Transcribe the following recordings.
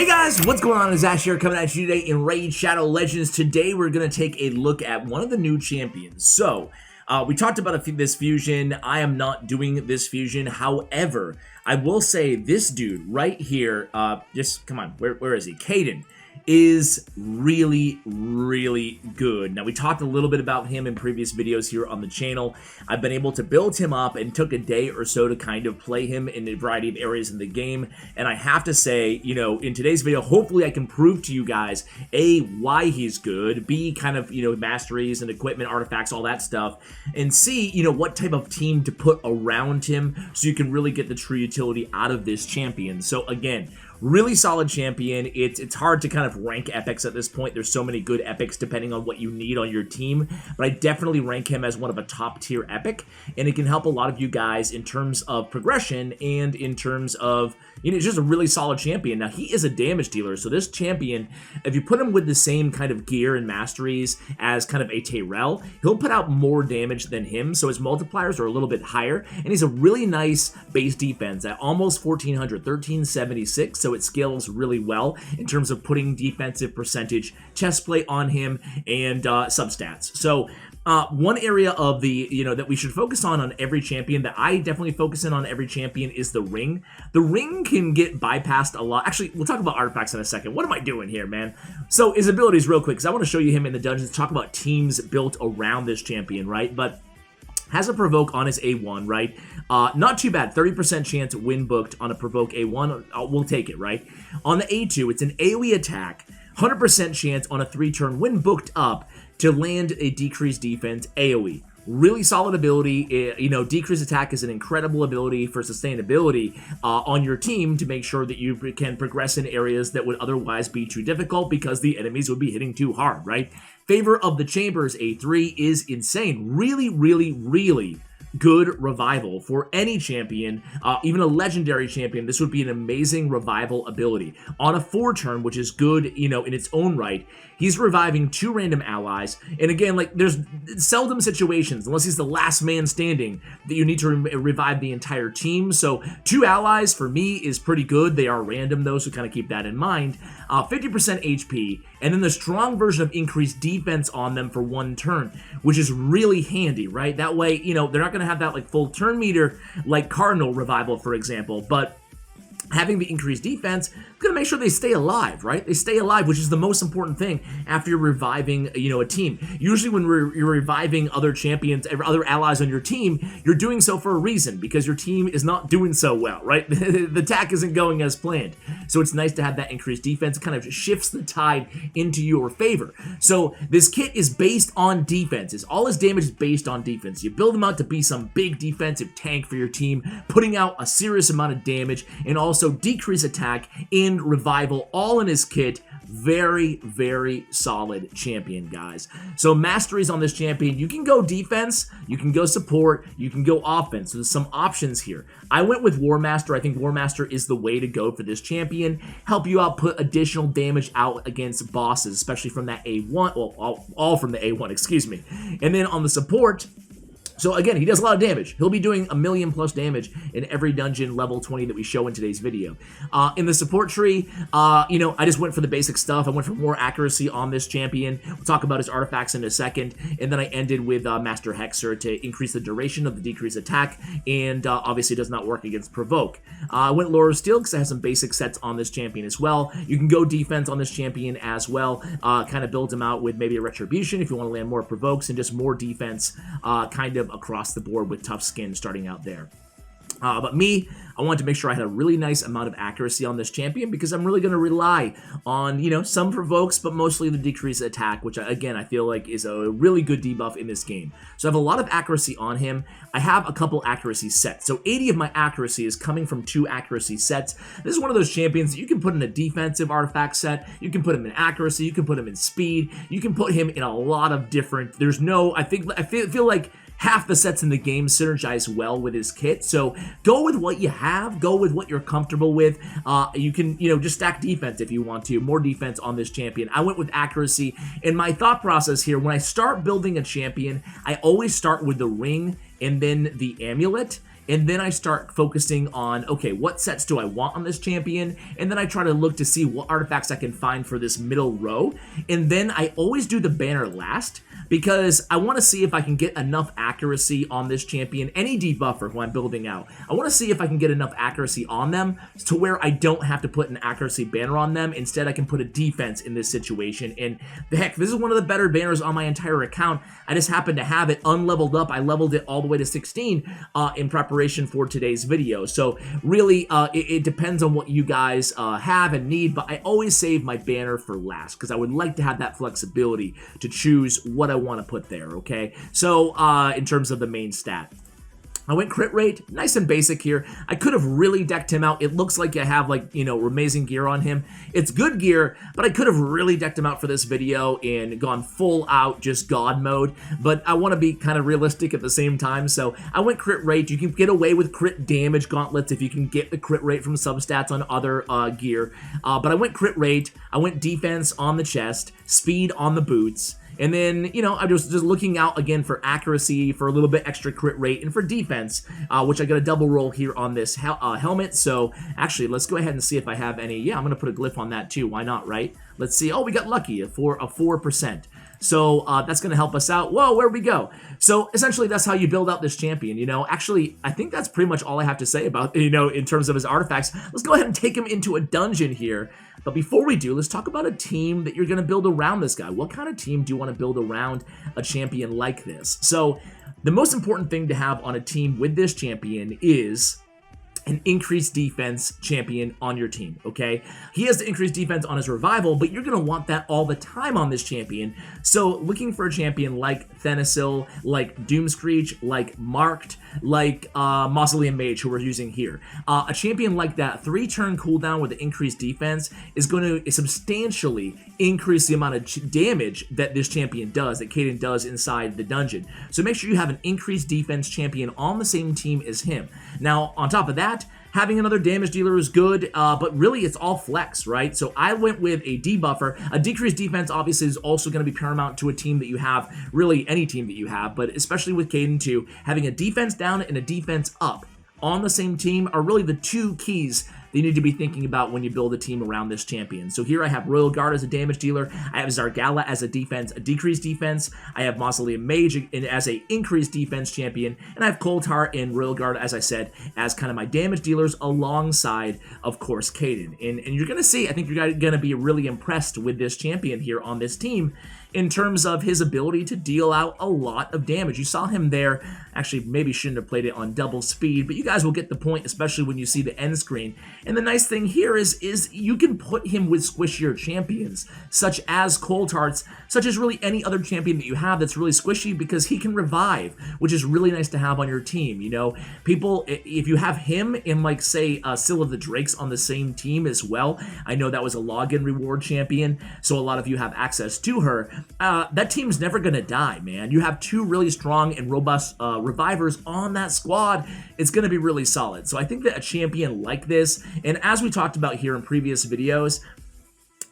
Hey guys, what's going on? It's Ash here coming at you today in Raid Shadow Legends. Today we're going to take a look at one of the new champions. So, we talked about this fusion. I am not doing this fusion. However, I will say this dude right here, just come on, where is he? Kaiden is really good. Now, we talked a little bit about him in previous videos here on the channel. I've been able to build him up and took a day or so to kind of play him in a variety of areas in the game. And I have to say, you know, in today's video, hopefully I can prove to you guys, A, why he's good, B, kind of, you know, masteries and equipment, artifacts, all that stuff, and C, you know, what type of team to put around him so you can really get the true utility out of this champion. So again, really solid champion. It's hard to kind of rank epics at this point. There's so many good epics depending on what you need on your team, but I definitely rank him as one of a top tier epic, and it can help a lot of you guys in terms of progression and in terms of, you know, it's just a really solid champion. Now, he is a damage dealer, so this champion, if you put him with the same kind of gear and masteries as kind of a Tyrell, he'll put out more damage than him, so his multipliers are a little bit higher, and he's a really nice base defense at almost 1400, 1376, so it scales really well in terms of putting defensive percentage, chest plate on him, and substats. So one area of the, you know, that we should focus on every champion, that I definitely focus in on every champion, is the ring. The ring can get bypassed a lot. Actually, we'll talk about artifacts in a second. What am I doing here, man? So his abilities real quick, because I want to show you him in the dungeons, talk about teams built around this champion, right? But has a provoke on his A1, right? Not too bad, 30% chance win booked on a provoke A1, we'll take it, right? On the A2, it's an AoE attack, 100% chance on a 3-turn win booked up to land a decreased defense AoE. Really solid ability. You know, decreased attack is an incredible ability for sustainability on your team to make sure that you can progress in areas that would otherwise be too difficult because the enemies would be hitting too hard, right? Favor of the Chambers A3 is insane. Really good revival for any champion, even a legendary champion. This would be an amazing revival ability. On a 4-turn, which is good, you know, in its own right, he's reviving 2 random allies. And again, like, there's seldom situations, unless he's the last man standing, that you need to revive the entire team. So 2 allies for me is pretty good. They are random though, so kind of keep that in mind. 50% HP, and then the strong version of increased defense on them for 1 turn, which is really handy, right? That way, you know, they're not going to have that like full turn meter like Cardinal revival, for example, but having the increased defense is going to make sure they stay alive, right? They stay alive, which is the most important thing after you're reviving, you know, a team. Usually when you're reviving other champions, other allies on your team, you're doing so for a reason, because your team is not doing so well, right? The attack isn't going as planned. So it's nice to have that increased defense. It kind of shifts the tide into your favor. So this kit is based on defense. All his damage is based on defense. You build him out to be some big defensive tank for your team, putting out a serious amount of damage, and also decrease attack and revival all in his kit. Very solid champion, guys. So masteries on this champion, you can go defense, you can go support, you can go offense. So there's some options here. I went with War Master. I think War Master is the way to go for this champion. Help you out, put additional damage out against bosses, especially from that A1, well, all from the A1, excuse me. And then on the support, so again, he does a lot of damage. He'll be doing 1,000,000 plus damage in every dungeon level 20 that we show in today's video. In the support tree, you know, I just went for the basic stuff. I went for more accuracy on this champion. We'll talk about his artifacts in a second. And then I ended with Master Hexer to increase the duration of the decreased attack, and obviously does not work against provoke. I went Lore of Steel because I have some basic sets on this champion as well. You can go defense on this champion as well. Kind of build him out with maybe a retribution if you want to land more provokes, and just more defense kind of across the board with tough skin starting out there. But me, I wanted to make sure I had a really nice amount of accuracy on this champion, because I'm really going to rely on, you know, some provokes, but mostly the decreased attack, which again, I feel like is a really good debuff in this game. So I have a lot of accuracy on him. I have a couple accuracy sets. So 80 of my accuracy is coming from 2 accuracy sets. This is one of those champions that you can put in a defensive artifact set. You can put him in accuracy. You can put him in speed. You can put him in a lot of different, there's no, I feel like half the sets in the game synergize well with his kit. So go with what you have, go with what you're comfortable with. You can, you know, just stack defense if you want to, more defense on this champion. I went with accuracy, and my thought process here, when I start building a champion, I always start with the ring and then the amulet. And then I start focusing on, okay, what sets do I want on this champion? And then I try to look to see what artifacts I can find for this middle row. And then I always do the banner last because I want to see if I can get enough accuracy on this champion, any debuffer who I'm building out. I want to see if I can get enough accuracy on them to where I don't have to put an accuracy banner on them. Instead, I can put a defense in this situation. And heck, this is one of the better banners on my entire account. I just happen to have it unleveled up. I leveled it all the way to 16 in preparation for today's video. So really, it depends on what you guys have and need, but I always save my banner for last because I would like to have that flexibility to choose what I want to put there, okay? So in terms of the main stat, I went crit rate, nice and basic here. I could have really decked him out. It looks like I have, like, you know, amazing gear on him. It's good gear, but I could have really decked him out for this video and gone full out just God mode. But I want to be kind of realistic at the same time, so I went crit rate. You can get away with crit damage gauntlets if you can get the crit rate from substats on other gear. But I went crit rate. I went defense on the chest, speed on the boots. And then, you know, I was just looking out again for accuracy, for a little bit extra crit rate, and for defense, which I got a double roll here on this helmet. So actually, let's go ahead and see if I have any. Yeah, I'm going to put a glyph on that too. Why not, right? Let's see. Oh, we got lucky for a 4%. So that's going to help us out. Whoa, where'd we go? So essentially, that's how you build out this champion, you know. Actually, I think that's pretty much all I have to say about, you know, in terms of his artifacts. Let's go ahead and take him into a dungeon here. But before we do, let's talk about a team that you're going to build around this guy. What kind of team do you want to build around a champion like this? So the most important thing to have on a team with this champion is an increased defense champion on your team, okay? He has to increase defense on his revival, but you're going to want that all the time on this champion. So looking for a champion like Thanasil, like Doomscreech, like Marked, like Mausoleum Mage, who we're using here. A champion like that, 3-turn cooldown with the increased defense is going to substantially increase the amount of damage that this champion does, that Kaiden does inside the dungeon. So make sure you have an increased defense champion on the same team as him. Now, on top of that, having another damage dealer is good, but really it's all flex, right? So I went with a debuffer. A decreased defense obviously is also going to be paramount to a team that you have, really any team that you have, but especially with Kaiden 2, having a defense down and a defense up on the same team are really the two keys that you need to be thinking about when you build a team around this champion. So here I have Royal Guard as a damage dealer, I have Zargala as a defense, a decreased defense, I have Mausoleum Mage as a increased defense champion, and I have Cold Heart and Royal Guard, as I said, as kind of my damage dealers alongside, of course, Kaiden. And you're going to see, I think you're going to be really impressed with this champion here on this team in terms of his ability to deal out a lot of damage. You saw him there. Actually, maybe shouldn't have played it on double speed, but you guys will get the point, especially when you see the end screen. And the nice thing here is you can put him with squishier champions, such as Cold Hearts, such as really any other champion that you have that's really squishy, because he can revive, which is really nice to have on your team. You know, people, if you have him and, like, say, Scylla of the Drakes on the same team as well, I know that was a login reward champion, so a lot of you have access to her. That team's never going to die, man. You have two really strong and robust revivers on that squad. It's going to be really solid. So I think that a champion like this, and as we talked about here in previous videos,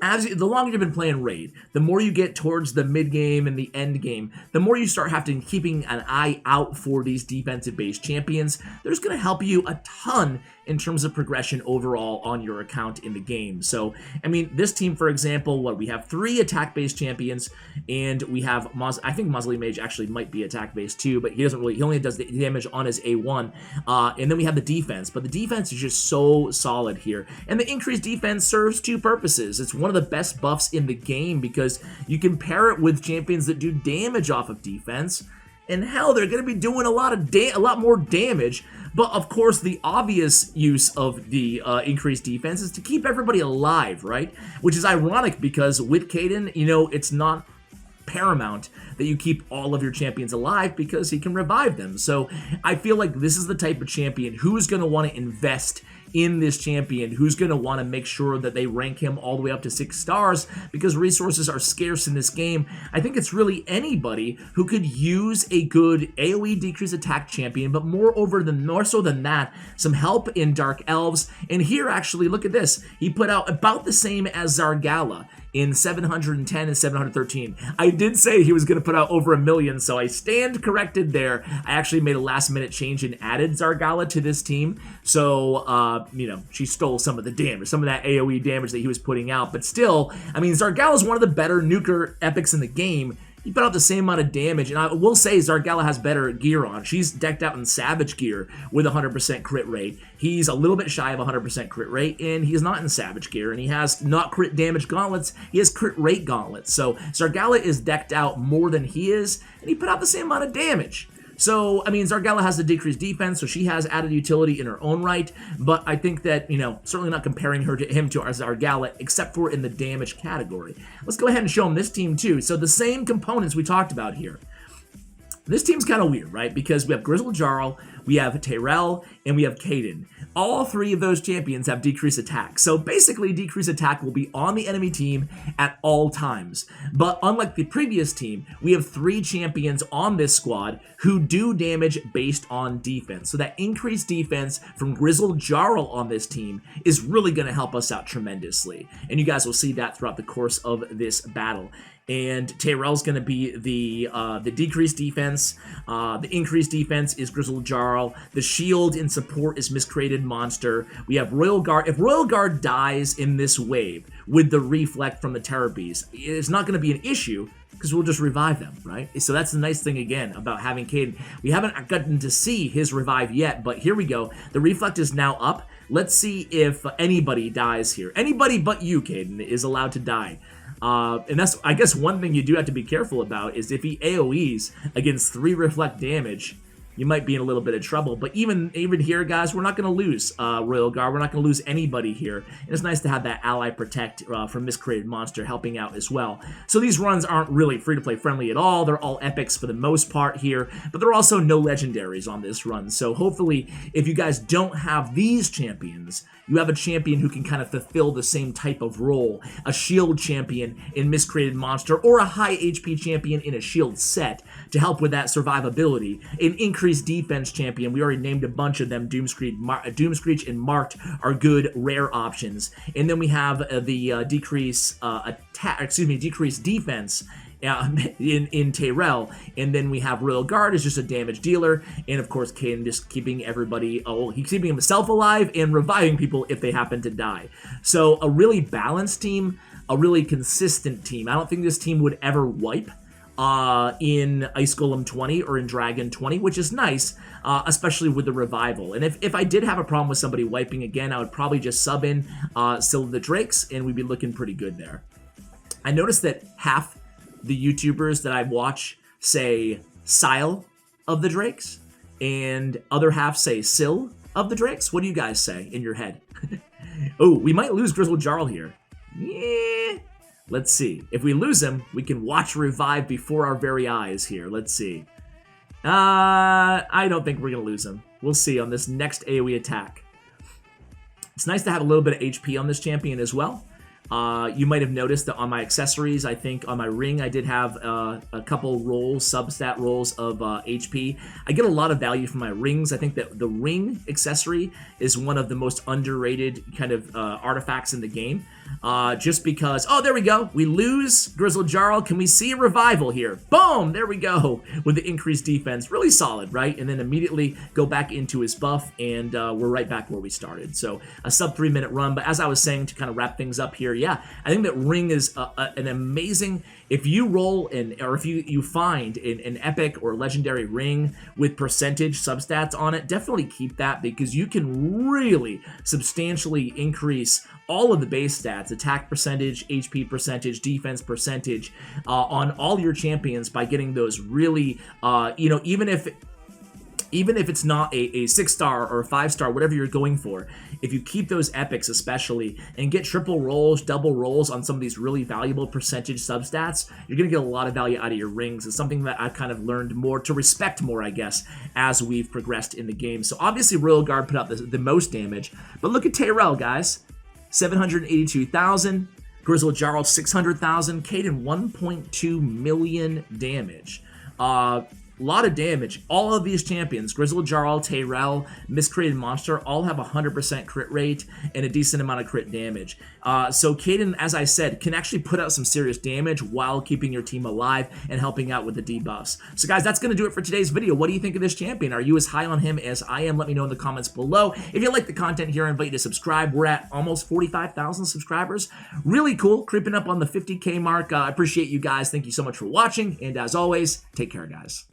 the longer you've been playing Raid, the more you get towards the mid game and the end game, the more you start having keeping an eye out for these defensive-based champions. They're just going to help you a ton in terms of progression overall on your account in the game. So, I mean, this team, for example, we have 3 attack-based champions, and we have, I think Mausoleum Mage actually might be attack-based too, but he only does the damage on his A1, and then we have the defense, but the defense is just so solid here, and the increased defense serves 2 purposes. It's one of the best buffs in the game because you can pair it with champions that do damage off of defense, and hell, they're going to be doing a lot more damage. But of course, the obvious use of the increased defense is to keep everybody alive, right? Which is ironic because with Kaiden, you know, it's not paramount that you keep all of your champions alive because he can revive them. So I feel like this is the type of champion who's going to want to invest in this champion, who's going to want to make sure that they rank him all the way up to 6 stars because resources are scarce in this game. I think it's really anybody who could use a good AoE decrease attack champion, but more so than that, some help in Dark Elves. And here, actually, look at this. He put out about the same as Zargala in 710 and 713. I did say he was going to put out over 1 million, so I stand corrected there. I actually made a last-minute change and added Zargala to this team, so, you know, she stole some of the damage, some of that AoE damage that he was putting out, but still, I mean, Zargala is one of the better nuker epics in the game. He put out the same amount of damage, and I will say Zargala has better gear on. She's decked out in Savage gear with 100% crit rate. He's a little bit shy of 100% crit rate, and he's not in Savage gear, and he has not crit damage gauntlets, he has crit rate gauntlets. So Zargala is decked out more than he is, and he put out the same amount of damage. So, I mean, Zargala has the decreased defense, so she has added utility in her own right, but I think that, you know, certainly not comparing him to our Zargala, except for in the damage category. Let's go ahead and show him this team, too. So, the same components we talked about here. This team's kind of weird, right? Because we have Grizzled Jarl, we have Tyrell, and we have Kaiden. All three of those champions have decreased attack. So basically, decreased attack will be on the enemy team at all times. But unlike the previous team, we have 3 champions on this squad who do damage based on defense. So that increased defense from Grizzled Jarl on this team is really going to help us out tremendously. And you guys will see that throughout the course of this battle. And Tyrell's going to be the decreased defense. The increased defense is Grizzled Jarl. The shield in support is Miscreated Monster. We have Royal Guard. If Royal Guard dies in this wave with the reflect from the Terror Beast, it's not going to be an issue because we'll just revive them, right? So that's the nice thing, again, about having Kaiden. We haven't gotten to see his revive yet, but here we go. The reflect is now up. Let's see if anybody dies here. Anybody but you, Kaiden, is allowed to die. And that's, I guess, one thing you do have to be careful about is if he AoEs against 3 reflect damage, you might be in a little bit of trouble. But even here, guys, we're not going to lose Royal Guard. We're not going to lose anybody here. And it's nice to have that ally protect from Miscreated Monster helping out as well. So these runs aren't really free-to-play friendly at all. They're all epics for the most part here. But there are also no legendaries on this run. So hopefully, if you guys don't have these champions, you have a champion who can kind of fulfill the same type of role. A shield champion in Miscreated Monster, or a high HP champion in a shield set to help with that survivability. An increased defense champion, we already named a bunch of them. Doomscreech and Marked are good rare options. And then we have the decreased defense in Tyrell, and then we have Royal Guard as just a damage dealer, and of course Kaiden just keeping everybody, he's keeping himself alive and reviving people if they happen to die. So a really balanced team, a really consistent team. I don't think this team would ever wipe in Ice Golem 20 or in Dragon 20, which is nice, especially with the revival. And if I did have a problem with somebody wiping again, I would probably just sub in Still the Drakes, and we'd be looking pretty good there. I noticed that half the YouTubers that I watch say Sile of the Drakes, and other half say Sil of the Drakes. What do you guys say in your head? Oh, we might lose Grizzled Jarl here. Yeah. Let's see. If we lose him, we can watch revive before our very eyes here. Let's see. I don't think we're going to lose him. We'll see on this next AoE attack. It's nice to have a little bit of HP on this champion as well. You might have noticed that on my accessories, I think on my ring, I did have a couple rolls, substat rolls of HP. I get a lot of value from my rings. I think that the ring accessory is one of the most underrated kind of artifacts in the game. Just because, oh, there we go. We lose Grizzled Jarl. Can we see a revival here? Boom, there we go. With the increased defense, really solid, right? And then immediately go back into his buff, and we're right back where we started. So a sub 3-minute run. But as I was saying, to kind of wrap things up here, yeah, I think that ring is an amazing, if you roll or if you find an epic or legendary ring with percentage substats on it, definitely keep that, because you can really substantially increase all of the base stats, attack percentage, HP percentage, defense percentage, on all your champions by getting those really, even if it's not a 6-star or a 5-star, whatever you're going for, if you keep those epics especially and get triple rolls, double rolls on some of these really valuable percentage substats, you're going to get a lot of value out of your rings. It's something that I've kind of learned more to respect more, I guess, as we've progressed in the game. So obviously Royal Guard put out the most damage, but look at Tyrell, guys. 782,000, Grizzled Jarl 600,000, Kaiden 1.2 million damage. a lot of damage. All of these champions, Grizzled Jarl, Tyrell, Miscreated Monster, all have 100% crit rate and a decent amount of crit damage. So Kaiden, as I said, can actually put out some serious damage while keeping your team alive and helping out with the debuffs. So guys, that's going to do it for today's video. What do you think of this champion? Are you as high on him as I am? Let me know in the comments below. If you like the content here, I invite you to subscribe. We're at almost 45,000 subscribers. Really cool, creeping up on the 50K mark. I appreciate you guys. Thank you so much for watching, and as always, take care, guys.